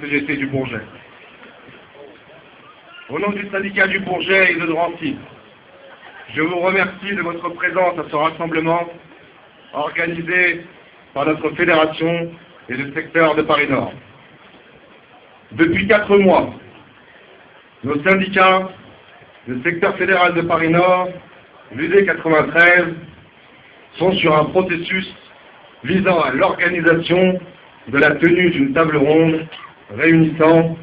CGT du Bourget. Au nom du syndicat du Bourget et de Drancy, je vous remercie de votre présence à ce rassemblement organisé par notre fédération et le secteur de Paris-Nord. Depuis 4 mois, nos syndicats, le secteur fédéral de Paris-Nord, l'UD 93, sont sur un processus visant à l'organisation de la tenue d'une table ronde réunissant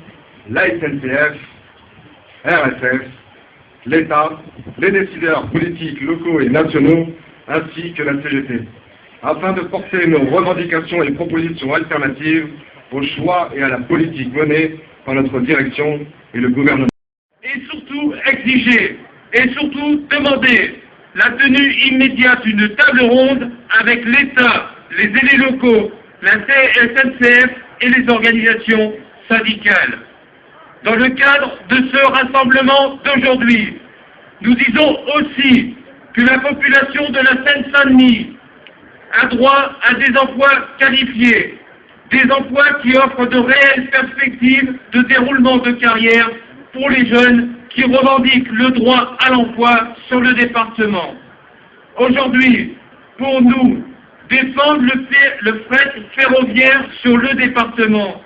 la SNCF, RSF, l'État, les décideurs politiques locaux et nationaux, ainsi que la CGT, afin de porter nos revendications et propositions alternatives au choix et à la politique menée par notre direction et le gouvernement. Et surtout exiger, et surtout demander la tenue immédiate d'une table ronde avec l'État, les élus locaux, la SNCF et les organisations syndicales. Dans le cadre de ce rassemblement d'aujourd'hui, nous disons aussi que la population de la Seine-Saint-Denis a droit à des emplois qualifiés, des emplois qui offrent de réelles perspectives de déroulement de carrière pour les jeunes qui revendiquent le droit à l'emploi sur le département. Aujourd'hui, pour nous, défendre le fret ferroviaire sur le département,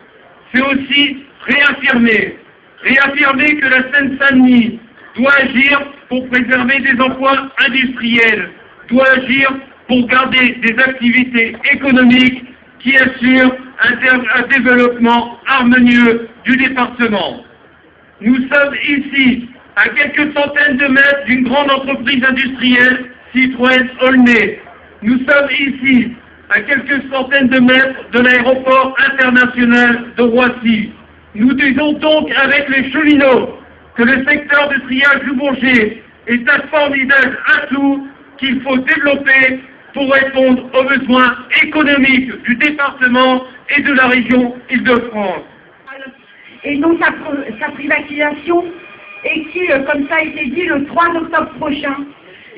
c'est aussi réaffirmer que la Seine-Saint-Denis doit agir pour préserver des emplois industriels, doit agir pour garder des activités économiques qui assurent un développement harmonieux du département. Nous sommes ici à quelques centaines de mètres d'une grande entreprise industrielle, Citroën Aulnay. Nous sommes ici à quelques centaines de mètres de l'aéroport international de Roissy. Nous disons donc avec les cheminots que le secteur du triage du Bourget est un formidable atout qu'il faut développer pour répondre aux besoins économiques du département et de la région Île-de-France. Et donc sa privatisation et qui, comme ça a été dit, le 3 octobre prochain,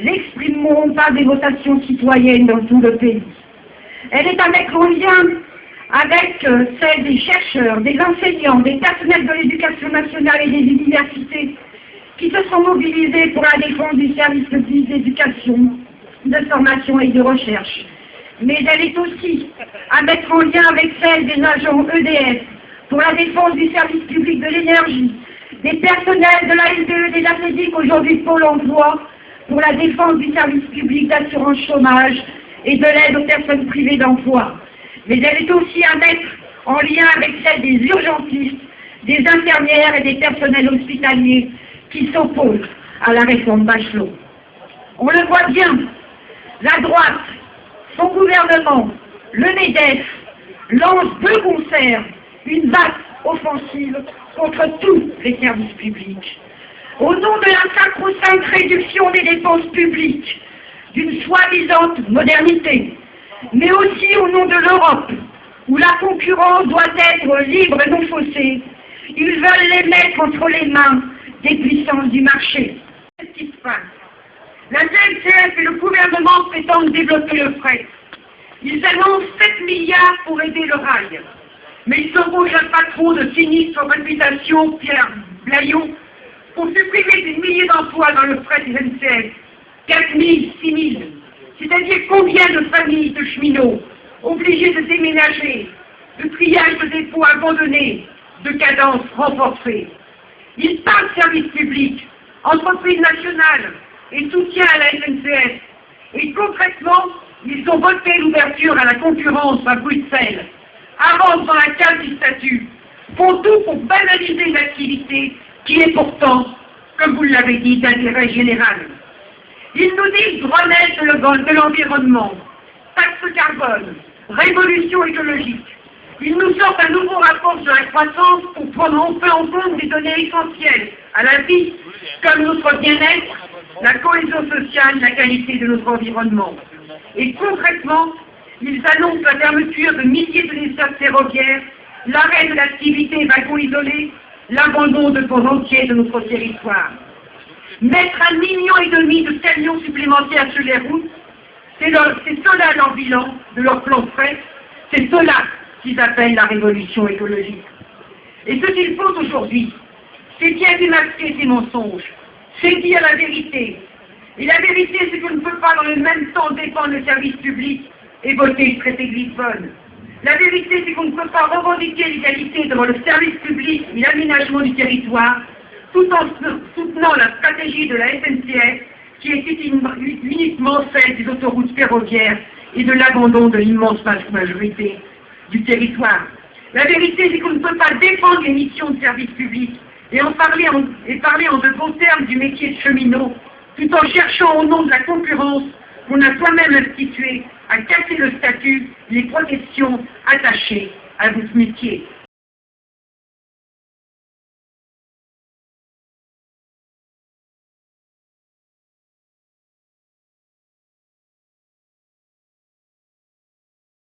l'exprimeront par des votations citoyennes dans tout le pays. Elle est avec en lien avec celle des chercheurs, des enseignants, des personnels de l'éducation nationale et des universités qui se sont mobilisés pour la défense du service public d'éducation, de formation et de recherche. Mais elle est aussi à mettre en lien avec celle des agents EDF pour la défense du service public de l'énergie, des personnels de la LDE, des ACEDIC, aujourd'hui Pôle emploi, pour la défense du service public d'assurance chômage et de l'aide aux personnes privées d'emploi. Mais elle est aussi à mettre en lien avec celle des urgentistes, des infirmières et des personnels hospitaliers qui s'opposent à la réforme Bachelot. On le voit bien, la droite, son gouvernement, le MEDEF, lancent de concert une vaste offensive contre tous les services publics. Au nom de la sacro-sainte réduction des dépenses publiques, d'une soi-disant modernité, mais aussi au nom de l'Europe, où la concurrence doit être libre et non faussée, ils veulent les mettre entre les mains des puissances du marché. Qu'est-ce qui se passe? La SNCF et le gouvernement prétendent développer le fret. Ils annoncent 7 milliards pour aider le rail. Mais ils s'opposent à un patron de sinistre réputation, Pierre Blaillon, pour supprimer des milliers d'emplois dans le fret SNCF. 4 000, 6 000. C'est-à-dire combien de familles de cheminots obligés de déménager, de triage de dépôts abandonnés, de cadences renforcées. Ils parlent service public, entreprise nationale et soutien à la SNCF. Et concrètement, ils ont voté l'ouverture à la concurrence à Bruxelles, avancent dans la case du statut, font tout pour banaliser une activité qui est pourtant, comme vous l'avez dit, d'intérêt général. Ils nous disent Grenelle de l'environnement, taxe carbone, révolution écologique. Ils nous sortent un nouveau rapport sur la croissance pour prendre enfin en compte des données essentielles à la vie, comme notre bien-être, la cohésion sociale, la qualité de notre environnement. Et concrètement, ils annoncent la fermeture de milliers de dessertes ferroviaires, l'arrêt de l'activité wagon isolé, l'abandon de pans entiers de notre territoire. Mettre 1,5 million de camions supplémentaires sur les routes, c'est cela leur bilan de leur plan frais, c'est cela qu'ils appellent la révolution écologique. Et ce qu'il faut aujourd'hui, c'est bien démasquer ces mensonges, c'est dire la vérité. Et la vérité, c'est qu'on ne peut pas dans le même temps défendre le service public et voter le traité de Lisbonne. La vérité, c'est qu'on ne peut pas revendiquer l'égalité devant le service public et l'aménagement du territoire, tout en soutenant la stratégie de la SNCF, qui était uniquement celle des autoroutes ferroviaires et de l'abandon de l'immense majorité du territoire. La vérité, c'est qu'on ne peut pas défendre les missions de service public et parler en de bons termes du métier de cheminot, tout en cherchant au nom de la concurrence qu'on a soi-même instituée à casser le statut, les protections attachées à votre métier.